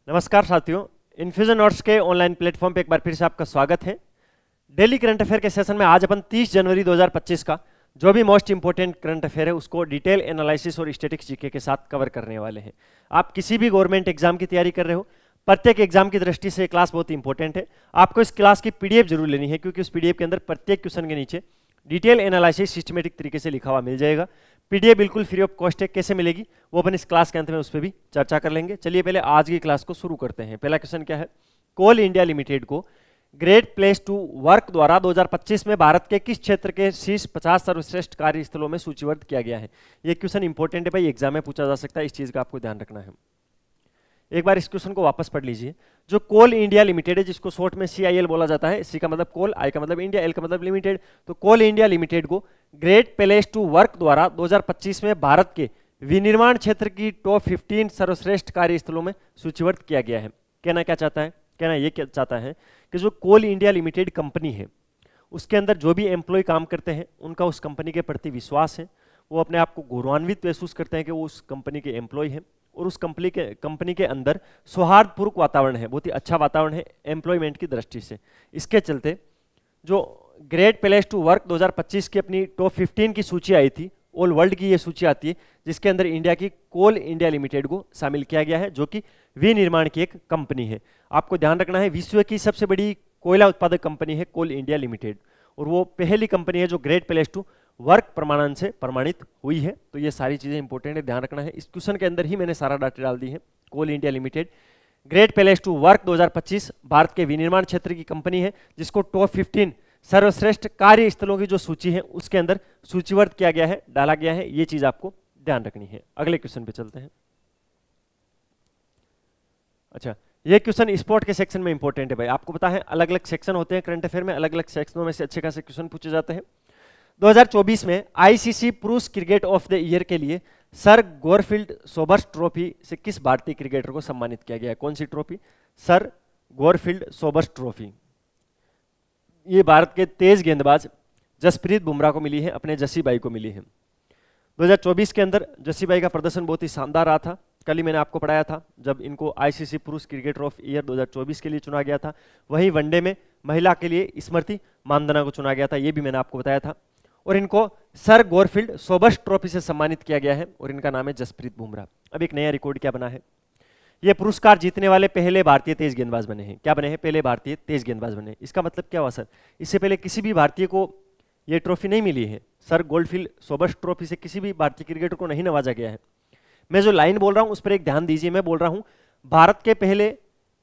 नमस्कार साथियों, infusion notes के ऑनलाइन प्लेटफॉर्म पे एक बार फिर से आपका स्वागत है। डेली करंट अफेयर के सेशन में आज अपन 30 जनवरी 2025 का जो भी मोस्ट इंपोर्टेंट करंट अफेयर है उसको डिटेल एनालिसिस और स्टैटिक्स जीके के साथ कवर करने वाले हैं। आप किसी भी गवर्नमेंट एग्जाम की तैयारी कर रहे हो, प्रत्येक एग्जाम की दृष्टि से ये क्लास बहुत इंपॉर्टेंट है। आपको इस क्लास की पीडीएफ जरूर लेनी है, क्योंकि उस पीडीएफ के अंदर प्रत्येक क्वेश्चन के नीचे डिटेल एनालिसिस सिस्टमेटिक तरीके से लिखा हुआ मिल जाएगा। पीडीएफ बिल्कुल फ्री ऑफ कॉस्ट है, कैसे मिलेगी वो अपन इस क्लास के अंत में उस पर भी चर्चा कर लेंगे। चलिए पहले आज की क्लास को शुरू करते हैं। पहला क्वेश्चन क्या है, कोल इंडिया लिमिटेड को ग्रेट प्लेस टू वर्क द्वारा 2025 में भारत के किस क्षेत्र के शीर्ष 50 सर्वश्रेष्ठ कार्यस्थलों में सूचीबद्ध किया गया है। ये क्वेश्चन इंपॉर्टेंट है भाई, एग्जाम में पूछा जा सकता है, इस चीज का आपको ध्यान रखना है। एक बार इस क्वेश्चन को वापस पढ़ लीजिए। जो कोल इंडिया लिमिटेड है, जिसको शॉर्ट में CIL बोला जाता है, सी का मतलब कोल, आई का मतलब इंडिया, एल का मतलब लिमिटेड, तो कोल इंडिया लिमिटेड को ग्रेट प्लेस टू वर्क द्वारा 2025 में भारत के विनिर्माण क्षेत्र की टॉप 15 सर्वश्रेष्ठ कार्यस्थलों में सूचीबद्ध किया गया है। कहना क्या चाहता है, कहना ये क्या चाहता है कि जो कोल इंडिया लिमिटेड कंपनी है उसके अंदर जो भी एम्प्लॉय काम करते हैं उनका उस कंपनी के प्रति विश्वास है, वो अपने आप को गौरवान्वित महसूस करते हैं कि वो उस कंपनी के एम्प्लॉय हैं, और उस कंपनी के अंदर सौहार्दपूर्वक वातावरण है, बहुत ही अच्छा वातावरण है एम्प्लॉयमेंट की दृष्टि से। इसके चलते जो ग्रेट प्लेस टू वर्क 2025 की अपनी टॉप 15 की सूची आई थी, ऑल वर्ल्ड की ये सूची आती है, जिसके अंदर इंडिया की कोल इंडिया लिमिटेड को शामिल किया गया है, जो कि विनिर्माण की एक कंपनी है। आपको ध्यान रखना है, विश्व की सबसे बड़ी कोयला उत्पादक कंपनी है कोल इंडिया लिमिटेड, और वो पहली कंपनी है जो ग्रेट प्लेस टू वर्क प्रमाणन से प्रमाणित हुई है। तो ये सारी चीजें इंपॉर्टेंट है, ध्यान रखना है। इस क्वेश्चन के अंदर ही मैंने सारा डाटा डाल दी है। Coal India Limited great place to work 2025 Bharat के विनिर्माण क्षेत्र की कंपनी है, जिसको टॉप 15 सर्वश्रेष्ठ कार्यस्थलों की जो सूची है उसके अंदर सूचीबद्ध किया गया है, डाला गया है। ये चीज आपको ध्यान रखनी है। अगले क्वेश्चन पे चलते हैं। अच्छा, ये क्वेश्चन स्पोर्ट के सेक्शन में इंपॉर्टेंट है भाई। आपको पता है अलग अलग सेक्शन होते हैं करंट अफेयर में, अलग अलग सेक्शनों में से अच्छे खासे क्वेश्चन पूछे जाते हैं। 2024 में ICC पुरुष क्रिकेट ऑफ द ईयर के लिए सर गॉरफील्ड सोबर्स ट्रॉफी से किस भारतीय क्रिकेटर को सम्मानित किया गया है। कौन सी trophy? Sir Garfield Sobers trophy. ये भारत के तेज गेंदबाज जसप्रीत बुमराह को मिली है, अपने जस्सी भाई को मिली है। 2024 के अंदर जस्सी भाई का प्रदर्शन बहुत ही शानदार रहा था। कल ही मैंने आपको पढ़ाया था जब इनको ICC पुरुष क्रिकेटर ऑफ ईयर 2024 के लिए चुना गया था। वहीं वनडे में महिला के लिए स्मृति मानधना को चुना गया था, ये भी मैंने आपको बताया था। और इनको सर गॉरफील्ड सोबर्स ट्रॉफी से सम्मानित किया गया है, और इनका नाम है जसप्रीत बुमराह। अब एक नया रिकॉर्ड क्या बना है, ये पुरस्कार जीतने वाले पहले भारतीय तेज गेंदबाज बने हैं। क्या बने हैं? पहले भारतीय तेज गेंदबाज बने। इसका मतलब क्या हुआ सर? इससे पहले किसी भी भारतीय को ये ट्रॉफी नहीं मिली है। सर गॉरफील्ड सोबर्स ट्रॉफी से किसी भी भारतीय क्रिकेटर को नहीं नवाजा गया है। मैं जो लाइन बोल रहा हूं उस पर एक ध्यान दीजिए। मैं बोल रहा हूं भारत के पहले,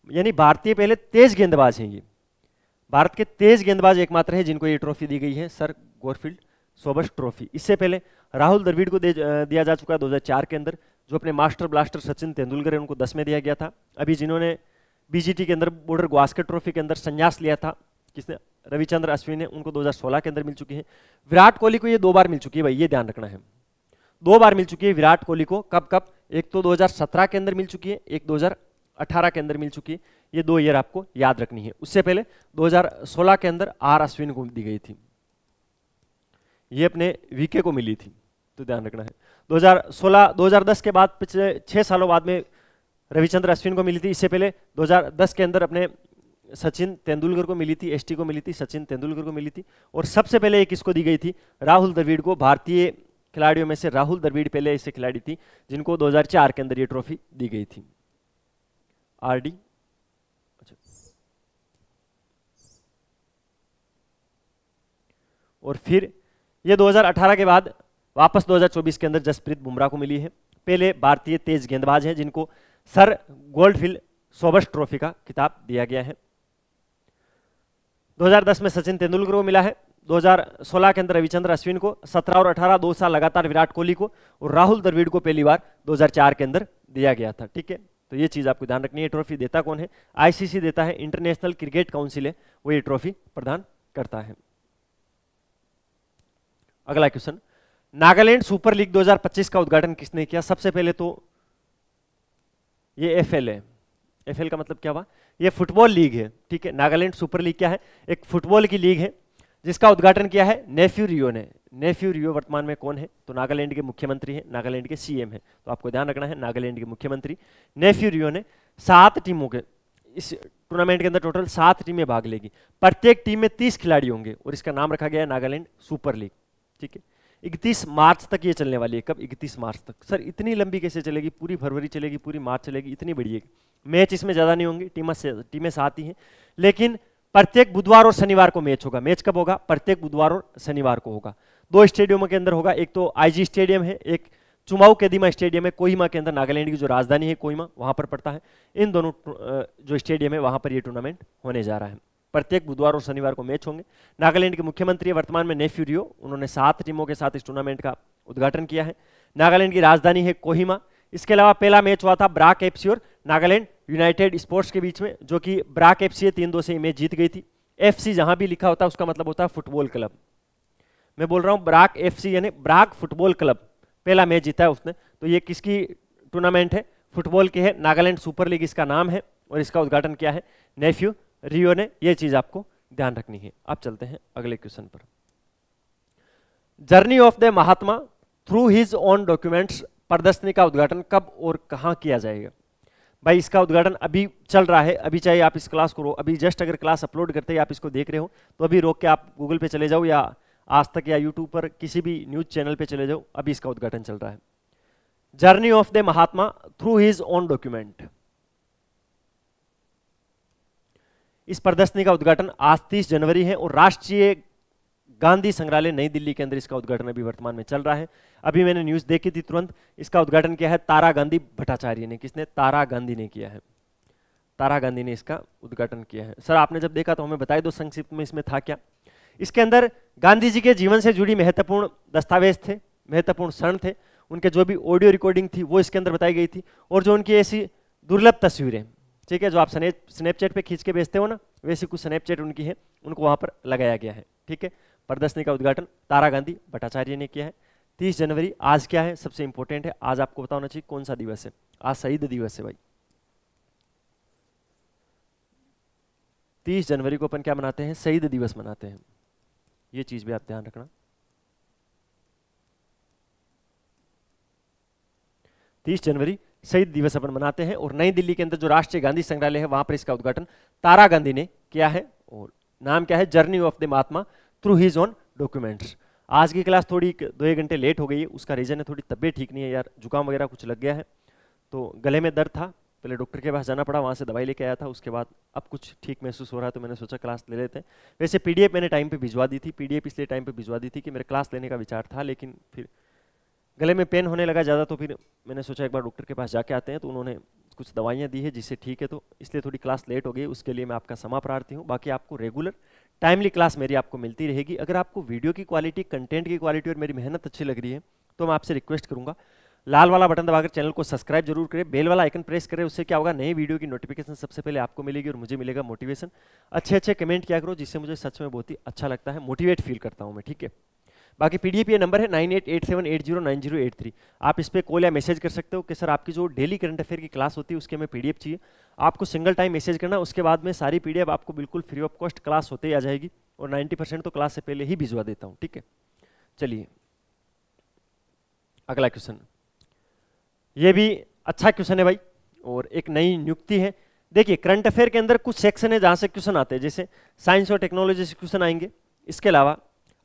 यानी भारतीय पहले तेज गेंदबाज हैं। ये भारत के तेज गेंदबाज एकमात्र है जिनको ये ट्रॉफी दी गई है, सर गॉरफील्ड सोबर्स ट्रॉफी। इससे पहले राहुल द्रविड़ को दिया जा चुका है 2004 के अंदर, जो अपने मास्टर ब्लास्टर सचिन तेंदुलकर है उनको 10 में दिया गया था। अभी जिन्होंने BGT के अंदर बॉर्डर गावस्कर ट्रॉफी के अंदर संन्यास लिया था, किसने? रविचंद्र अश्विन ने, उनको 2016 के अंदर मिल चुकी है। विराट कोहली को ये 2 बार मिल चुकी है भाई, ये ध्यान रखना है। 2 बार मिल चुकी है विराट कोहली को। कब कब? एक तो 2017 के अंदर मिल चुकी है, एक 2018 के अंदर मिल चुकी है। ये 2 ईयर आपको याद रखनी है। उससे पहले 2016 के अंदर R अश्विन को दी गई थी, ये अपने VK को मिली थी, तो ध्यान रखना है। 2010 के बाद पिछले 6 सालों बाद में रविचंद्र अश्विन को मिली थी। इससे पहले 2010 के अंदर अपने सचिन तेंदुलकर को मिली थी, ST को मिली थी, सचिन तेंदुलकर को मिली थी। और सबसे पहले एक किसको दी गई थी? राहुल द्रविड़ को। भारतीय खिलाड़ियों में से राहुल द्रविड़ पहले ऐसे खिलाड़ी थी जिनको 2004 के अंदर ये ट्रॉफी दी गई थी। RD। अच्छा, और फिर ये 2018 के बाद वापस 2024 के अंदर जसप्रीत बुमराह को मिली है। पहले भारतीय तेज गेंदबाज हैं जिनको सर गॉरफील्ड सोबर्स ट्रॉफी का खिताब दिया गया है। 2010 में सचिन तेंदुलकर को मिला है, 2016 के अंदर रविचंद्र अश्विन को, 17 और 18 2 साल लगातार विराट कोहली को, और राहुल द्रविड़ को पहली बार 2004 के अंदर दिया गया था। ठीक है, तो ये चीज आपको ध्यान रखनी है। ट्रॉफी देता कौन है? ICC देता है, इंटरनेशनल क्रिकेट काउंसिल है, वो ये ट्रॉफी प्रदान करता है। अगला क्वेश्चन, नागालैंड सुपर लीग 2025 का उद्घाटन किसने किया? सबसे पहले तो ये FL है। FL का मतलब क्या हुआ? ये फुटबॉल लीग है। ठीक है, नागालैंड सुपर लीग क्या है? एक फुटबॉल की लीग है जिसका उद्घाटन किया है नेफ्यू रियो ने। नेफ्यू रियो वर्तमान में कौन है? तो नागालैंड के मुख्यमंत्री हैं, नागालैंड के CM है। तो आपको ध्यान रखना है, नागालैंड के मुख्यमंत्री नेफ्यू रियो ने 7 टीमों के इस टूर्नामेंट के अंदर टोटल 7 टीमें भाग लेगी। प्रत्येक टीम में 30 खिलाड़ी होंगे और इसका नाम रखा गया है नागालैंड सुपर लीग। ठीक है, 31 मार्च तक ये चलने वाली है। कब? 31 मार्च तक। सर इतनी लंबी कैसे चलेगी? पूरी फरवरी चलेगी, पूरी मार्च चलेगी, इतनी बड़ी है। मैच इसमें ज़्यादा नहीं होंगी, टीमें 7 ही हैं, लेकिन प्रत्येक बुधवार और शनिवार को मैच होगा। मैच कब होगा? प्रत्येक बुधवार और शनिवार को होगा। 2 स्टेडियमों के अंदर होगा, एक तो आईजी स्टेडियम है, एक चुमाऊ केदिमा स्टेडियम है कोहिमा के अंदर, नागालैंड की जो राजधानी है कोहिमा वहां पर पड़ता है। इन दोनों जो स्टेडियम है वहां पर ये टूर्नामेंट होने जा रहा है। प्रत्येक बुधवार और शनिवार को मैच होंगे। नागालैंड के मुख्यमंत्री है वर्तमान में नेफ्यू रियो, उन्होंने 7 टीमों के साथ इस टूर्नामेंट का उद्घाटन किया है। नागालैंड की राजधानी है कोहिमा। इसके अलावा पहला मैच हुआ था ब्राक एफसी और नागालैंड यूनाइटेड स्पोर्ट्स के बीच में, जो कि ब्राक एफसी 3-2 से मैच जीत गई थी। एफसी जहां भी लिखा होता है उसका मतलब होता है फुटबॉल क्लब। मैं बोल रहा हूं ब्राक एफसी यानी ब्राक फुटबॉल क्लब, पहला मैच जीता है उसने। तो ये किसकी टूर्नामेंट है? फुटबॉल की है। नागालैंड सुपर लीग इसका नाम है और इसका उद्घाटन किया है नेफ्यू रियो ने। ये चीज आपको ध्यान रखनी है। अब चलते हैं अगले क्वेश्चन पर। Journey of the Mahatma through his own documents प्रदर्शनी का उद्घाटन कब और कहां किया जाएगा? भाई इसका उद्घाटन अभी चल रहा है। अभी चाहे आप इस क्लास को अभी जस्ट अगर क्लास अपलोड करते ही आप इसको देख रहे हो तो अभी रोक के आप गूगल पे चले जाओ या आज तक या यूट्यूब पर किसी भी न्यूज चैनल पे चले जाओ, अभी इसका उद्घाटन चल रहा है। Journey of the Mahatma through his own document. इस प्रदर्शनी का उद्घाटन आज 30 जनवरी है और राष्ट्रीय गांधी संग्रहालय नई दिल्ली के अंदर इसका उद्घाटन अभी वर्तमान में चल रहा है। अभी मैंने न्यूज देखी थी तुरंत। इसका उद्घाटन किया है तारा गांधी भट्टाचार्य ने। किसने? तारा गांधी ने किया है। तारा गांधी ने इसका उद्घाटन किया है। सर आपने जब देखा तो हमें बताई दो संक्षिप्त में इसमें था क्या। इसके अंदर गांधी जी के जीवन से जुड़ी महत्वपूर्ण दस्तावेज थे, महत्वपूर्ण क्षण थे, उनके जो भी ऑडियो रिकॉर्डिंग थी वो इसके अंदर बताई गई थी, और जो उनकी ऐसी दुर्लभ तस्वीरें, ठीक है, जो आप स्नैपचैट पे खींच के भेजते हो ना, वैसी कुछ स्नैपचैट उनकी है, उनको वहां पर लगाया गया है। ठीक है, प्रदर्शनी का उद्घाटन तारा गांधी भट्टाचार्य ने किया है 30 जनवरी। आज क्या है? सबसे इंपॉर्टेंट है, आज आपको पता होना चाहिए कौन सा दिवस है। आज शहीद दिवस है भाई। 30 जनवरी को अपन क्या मनाते हैं? शहीद दिवस मनाते हैं। ये चीज भी आप ध्यान रखना। 30 जनवरी शहीद दिवस अपन मनाते हैं और नई दिल्ली के अंदर जो राष्ट्रीय गांधी संग्रहालय है वहां पर इसका उद्घाटन तारा गांधी ने किया है और नाम क्या है? Journey of the Mahatma through his own documents. आज की क्लास थोड़ी 2-1 घंटे लेट हो गई है, उसका रीजन है थोड़ी तबीयत ठीक नहीं है यार, जुकाम वगैरह कुछ लग गया है, तो गले में दर्द था, पहले डॉक्टर के पास जाना पड़ा, वहाँ से दवाई लेके आया था, उसके बाद अब कुछ ठीक महसूस हो रहा है तो मैंने सोचा क्लास ले लेते हैं। वैसे पीडीएफ मैंने टाइम पे भिजवा दी थी, पीडीएफ इसलिए टाइम पे भिजवा दी थी कि मेरे क्लास लेने का विचार था, लेकिन फिर गले में पेन होने लगा ज़्यादा, तो फिर मैंने सोचा एक बार डॉक्टर के पास जाके आते हैं, तो उन्होंने कुछ दवाइयाँ दी है जिससे ठीक है, तो इसलिए थोड़ी क्लास लेट हो गई, उसके लिए मैं आपका क्षमा प्रार्थी हूँ। बाकी आपको रेगुलर टाइमली क्लास मेरी आपको मिलती रहेगी। अगर आपको वीडियो की क्वालिटी, कंटेंट की क्वालिटी और मेरी मेहनत अच्छी लग रही है तो मैं आपसे रिक्वेस्ट करूंगा लाल वाला बटन दबाकर चैनल को सब्सक्राइब जरूर करें, बेल वाला आइकन प्रेस करें, उससे क्या होगा, नई वीडियो की नोटिफिकेशन सबसे पहले आपको मिलेगी और मुझे मिलेगा मोटिवेशन। अच्छे कमेंट किया करो जिससे मुझे सच में बहुत ही अच्छा लगता है, मोटिवेट फील करता हूं मैं। ठीक है, बाकी पीडीएफ ये नंबर है 9887809083। आप इस पर कॉल या मैसेज कर सकते हो कि सर आपकी जो डेली करंट अफेयर की क्लास होती है उसके में पीडीएफ चाहिए। आपको सिंगल टाइम मैसेज करना, उसके बाद में सारी पीडीएफ आपको बिल्कुल फ्री ऑफ कॉस्ट क्लास होते ही आ जाएगी और 90% तो क्लास से पहले ही भिजवा देता हूँ। ठीक है, चलिए अगला क्वेश्चन। ये भी अच्छा क्वेश्चन है भाई और एक नई नियुक्ति है। देखिए करंट अफेयर के अंदर कुछ सेक्शन है जहां से क्वेश्चन आते हैं, जैसे साइंस और टेक्नोलॉजी से क्वेश्चन आएंगे, इसके अलावा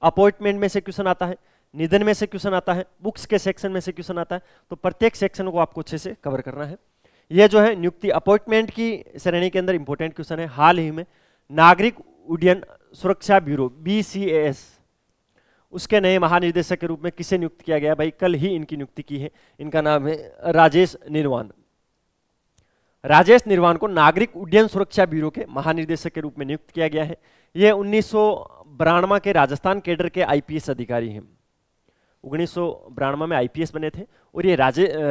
अपॉइंटमेंट में से क्वेश्चन आता है, निधन में से क्वेश्चन आता है, बुक्स के सेक्शन में से क्वेश्चन आता है, तो प्रत्येक सेक्शन को आपको अच्छे से कवर करना है। यह जो है नियुक्ति अपॉइंटमेंट की श्रेणी के अंदर इंपॉर्टेंट क्वेश्चन है। हाल ही में नागरिक उड्डयन सुरक्षा ब्यूरो BCAS उसके नए महानिदेशक के रूप में किसे नियुक्त किया गया? भाई कल ही इनकी नियुक्ति की है, इनका नाम है राजेश निर्वाण। राजेश निर्वाण को नागरिक उड्डयन सुरक्षा ब्यूरो के महानिदेशक के रूप में नियुक्त किया गया है। ये 1992 के राजस्थान कैडर के IPS अधिकारी हैं। 1992 में IPS बने थे और ये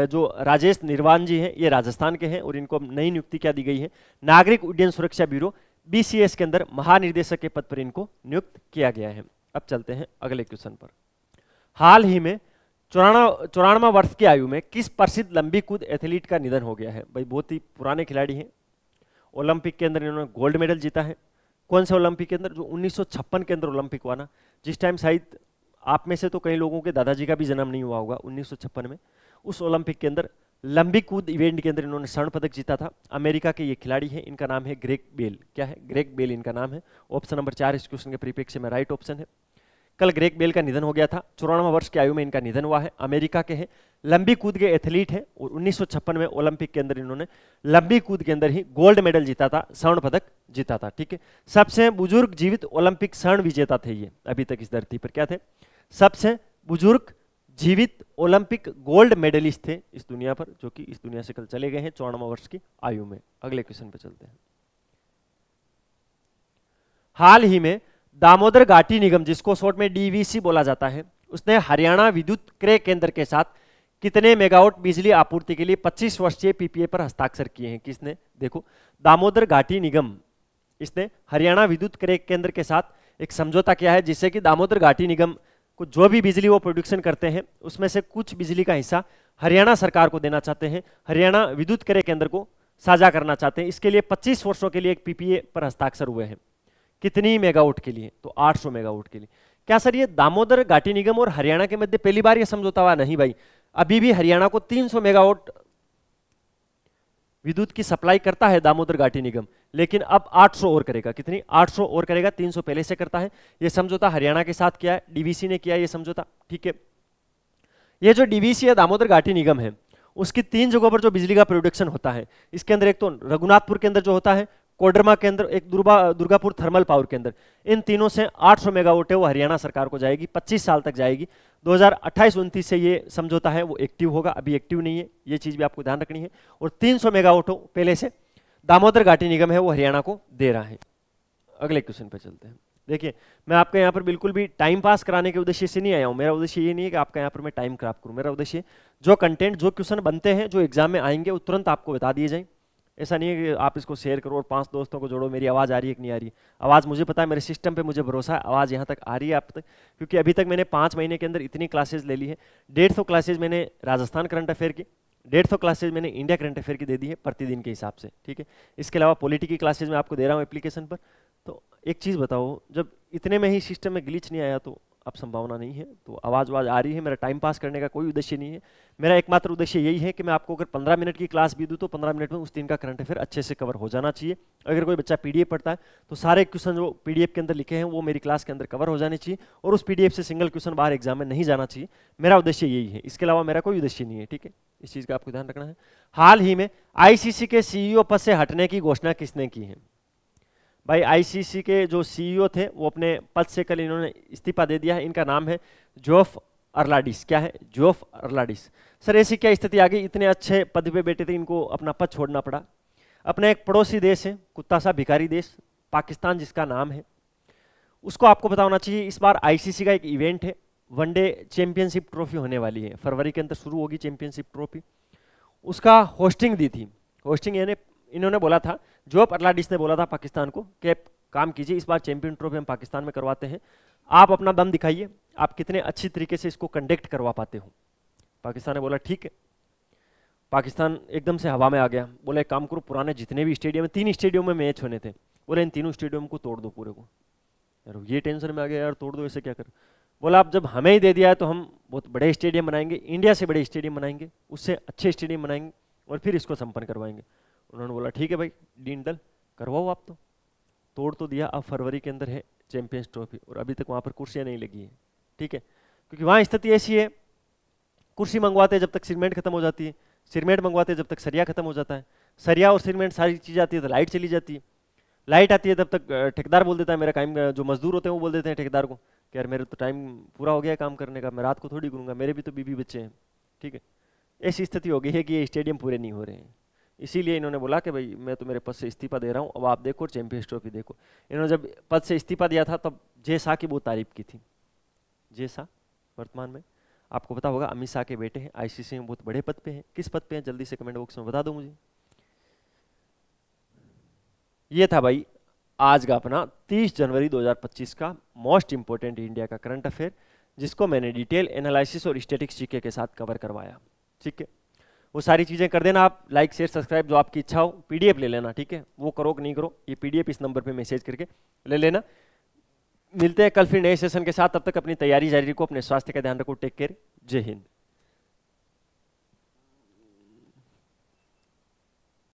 जो राजेश निर्वाण जी हैं ये राजस्थान के हैं और इनको नई नियुक्ति क्या दी गई है? नागरिक उड्डयन सुरक्षा ब्यूरो BCAS के अंदर महानिदेशक के पद पर इनको नियुक्त किया गया है। अब चलते हैं अगले क्वेश्चन पर। हाल ही में 94 वर्ष की आयु में किस प्रसिद्ध लंबी कूद एथलीट का निधन हो गया है? भाई बहुत ही पुराने खिलाड़ी हैं, ओलंपिक के अंदर इन्होंने गोल्ड मेडल जीता है। कौन से ओलंपिक के अंदर? जो 1956 के अंदर ओलंपिक हुआ ना, जिस टाइम शायद आप में से तो कई लोगों के दादाजी का भी जन्म नहीं हुआ होगा 1956 में, उस ओलंपिक के अंदर लंबी कूद इवेंट के अंदर इन्होंने स्वर्ण पदक जीता था। अमेरिका के ये खिलाड़ी हैं, इनका नाम है ग्रेग बेल। क्या है? ग्रेग बेल इनका नाम है। ऑप्शन नंबर 4 इस क्वेश्चन के परिप्रेक्ष्य में राइट ऑप्शन है। कल ग्रेग बेल का निधन हो गया था, 94 वर्ष की आयु में इनका निधन हुआ है। अमेरिका के हैं, लंबी कूद के एथलीट हैं और 1956 में ओलंपिक के अंदर इन्होंने लंबी कूद के अंदर ही गोल्ड मेडल जीता था, स्वर्ण पदक जीता था। ठीक है, सबसे बुजुर्ग जीवित ओलंपिक स्वर्ण विजेता थे ये अभी तक इस धरती पर। क्या थे? सबसे बुजुर्ग जीवित ओलंपिक गोल्ड मेडलिस्ट थे इस दुनिया पर, जो कि इस दुनिया से कल चले गए हैं 94 वर्ष की आयु में। अगले क्वेश्चन पे चलते हैं। हाल ही में दामोदर घाटी निगम, जिसको शॉर्ट में डीवीसी बोला जाता है, उसने हरियाणा विद्युत क्रय केंद्र के साथ कितने मेगावाट बिजली आपूर्ति के लिए 25 वर्षीय पीपीए पर हस्ताक्षर किए हैं? किसने? देखो, दामोदर घाटी निगम, इसने हरियाणा विद्युत क्रय केंद्र के साथ एक समझौता किया है, जिससे कि दामोदर घाटी निगम को जो भी बिजली वो प्रोडक्शन करते हैं उसमें से कुछ बिजली का हिस्सा हरियाणा सरकार को देना चाहते हैं, हरियाणा विद्युत क्रय केंद्र को साझा करना चाहते हैं। इसके लिए 25 वर्षों के लिए एक पीपीए पर हस्ताक्षर हुए हैं। कितनी मेगावाट के लिए? तो 800 मेगावाट के लिए। क्या सर ये दामोदर घाटी निगम और हरियाणा के मध्य पहली बार ये समझौता हुआ? नहीं भाई, अभी भी हरियाणा को 300 मेगावाट विद्युत की सप्लाई करता है दामोदर घाटी निगम, लेकिन अब 800 और करेगा। कितनी? 800 और करेगा। 300 पहले से करता है। ये समझौता हरियाणा के साथ किया है, डीवीसी ने किया ये समझौता। ठीक है, ये जो डीवीसी है दामोदर घाटी निगम है, उसकी 3 जगहों पर जो बिजली का प्रोडक्शन होता है, इसके अंदर एक तो रघुनाथपुर के अंदर जो होता है, कोडरमा के अंदर, एक दुर्गापुर थर्मल पावर के अंदर, इन तीनों से 800 मेगावाट है वो हरियाणा सरकार को जाएगी, 25 साल तक जाएगी। 2028-29 से ये समझौता है वो एक्टिव होगा, अभी एक्टिव नहीं है, ये चीज भी आपको ध्यान रखनी है। और 300 मेगावाट पहले से दामोदर घाटी निगम है वो हरियाणा को दे रहा है। अगले क्वेश्चन पे चलते हैं। देखिए, मैं आपके यहाँ पर बिल्कुल भी टाइम पास कराने के उद्देश्य से नहीं आया हूँ। मेरा उद्देश्य ये नहीं है कि आपका यहाँ पर मैं टाइम खराब करूँ। मेरा उद्देश्य जो कंटेंट, जो क्वेश्चन बनते हैं, जो एग्जाम में आएंगे, वो तुरंत आपको बता दिए जाए। ऐसा नहीं है कि आप इसको शेयर करो और 5 दोस्तों को जोड़ो, मेरी आवाज़ आ रही है कि नहीं आ रही है। आवाज़ मुझे पता है, मेरे सिस्टम पे मुझे भरोसा है, आवाज़ यहाँ तक आ रही है आप तक, क्योंकि अभी तक मैंने 5 महीने के अंदर इतनी क्लासेज ले ली है। 150 क्लासेज मैंने राजस्थान करंट अफेयर की, 150 क्लासेज मैंने इंडिया करंट अफेयर की दे दी है प्रतिदिन के हिसाब से। ठीक है, इसके अलावा पॉलिटी की क्लासेज मैं आपको दे रहा हूँ एप्लीकेशन पर। तो एक चीज़ बताओ, जब इतने में ही सिस्टम में ग्लिच नहीं आया तो अब संभावना नहीं है, तो आवाज़ आ रही है। मेरा टाइम पास करने का कोई उद्देश्य नहीं है। मेरा एकमात्र उद्देश्य यही है कि मैं आपको अगर 15 मिनट की क्लास भी दूं तो 15 मिनट में उस दिन का करंट अफेयर अच्छे से कवर हो जाना चाहिए। अगर कोई बच्चा पीडीएफ पढ़ता है तो सारे क्वेश्चन जो पीडीएफ के अंदर लिखे हैं वो मेरी क्लास के अंदर कवर हो जाने चाहिए, और उस पीडीएफ से सिंगल क्वेश्चन बाहर एग्जाम में नहीं जाना चाहिए। मेरा उद्देश्य यही है, इसके अलावा मेरा कोई उद्देश्य नहीं है। ठीक है, इस चीज़ का आपको ध्यान रखना है। हाल ही में आईसीसी के सीईओ पद से हटने की घोषणा किसने की है? भाई, आईसीसी के जो सीईओ थे वो अपने पद से कल इन्होंने इस्तीफा दे दिया है। इनका नाम है जोफ अर्लाडिस। क्या है? जोफ अर्लाडिस। सर ऐसी क्या स्थिति आ गई? इतने अच्छे पद पे बैठे थे, इनको अपना पद छोड़ना पड़ा। अपना एक पड़ोसी देश है, कुत्ता सा भिखारी देश, पाकिस्तान जिसका नाम है, उसको आपको पता होना चाहिए। इस बार आईसीसी का एक इवेंट है, वनडे चैंपियनशिप ट्रॉफी होने वाली है, फरवरी के अंदर शुरू होगी चैंपियनशिप ट्रॉफी। उसका होस्टिंग दी थी। होस्टिंग यानी इन्होंने बोला था, जोफ अर्लाडिस ने बोला था पाकिस्तान को कि काम कीजिए, इस बार चैंपियन ट्रॉफी हम पाकिस्तान में करवाते हैं, आप अपना दम दिखाइए, आप कितने अच्छी तरीके से इसको कंडक्ट करवा पाते हो। पाकिस्तान ने बोला ठीक है। पाकिस्तान एकदम से हवा में आ गया, बोला एक काम करो, पुराने जितने भी स्टेडियम, 3 स्टेडियम में मैच होने थे, बोले इन तीनों स्टेडियम को तोड़ दो पूरे को। यार ये टेंशन में आ गया, यार तोड़ दो, ऐसे क्या कर। बोला आप जब हमें ही दे दिया है तो हम बहुत बड़े स्टेडियम बनाएंगे, इंडिया से बड़े स्टेडियम बनाएंगे, उससे अच्छे स्टेडियम बनाएंगे और फिर इसको संपन्न करवाएंगे। उन्होंने बोला ठीक है भाई, डील डन, करवाओ आप। तो तोड़ तो दिया। अब फरवरी के अंदर है चैंपियंस ट्रॉफी और अभी तक वहाँ पर कुर्सियाँ नहीं लगी है। ठीक है, क्योंकि वहाँ स्थिति ऐसी है, कुर्सी मंगवाते जब तक सीमेंट खत्म हो जाती है, सीमेंट मंगवाते जब तक सरिया खत्म हो जाता है, सरिया और सीमेंट सारी चीज़ आती है तो लाइट चली जाती है, लाइट आती है तब तक ठेकेदार बोल देता है, मेरा काम, जो मजदूर होते हैं वो बोल देते हैं ठेकेदार को कि यार मेरे तो टाइम पूरा हो गया है काम करने का, मैं रात को थोड़ी करूँगा, मेरे भी तो बीवी बच्चे हैं। ठीक है, ऐसी स्थिति हो गई है कि ये स्टेडियम पूरे नहीं हो रहे हैं। इसीलिए इन्होंने बोला कि भाई मैं तो मेरे पद से इस्तीफा दे रहा हूँ, अब आप देखो चैंपियंस ट्रॉफी देखो। इन्होंने जब पद से इस्तीफा दिया था तब जय शाह की बहुत तारीफ की थी। जय शाह वर्तमान में आपको पता होगा अमित शाह के बेटे हैं, आईसीसी में बहुत बड़े पद पे हैं। किस पद पे हैं जल्दी से कमेंट बॉक्स में बता दो मुझे। ये था भाई आज का अपना 30 जनवरी 2025 का मोस्ट इंपोर्टेंट इंडिया का करंट अफेयर, जिसको मैंने डिटेल एनालिसिस और स्टैटिक्स जीके के साथ कवर करवाया। ठीक है, वो सारी चीज़ें कर देना आप, लाइक शेयर सब्सक्राइब जो आपकी इच्छा हो। पीडीएफ ले लेना, ठीक है, वो करो कि नहीं करो, ये पीडीएफ इस नंबर पे मैसेज करके ले लेना। मिलते हैं कल फिर नए सेशन के साथ, तब तक अपनी तैयारी जारी रखो, अपने स्वास्थ्य का ध्यान रखो। टेक केयर, जय हिंद।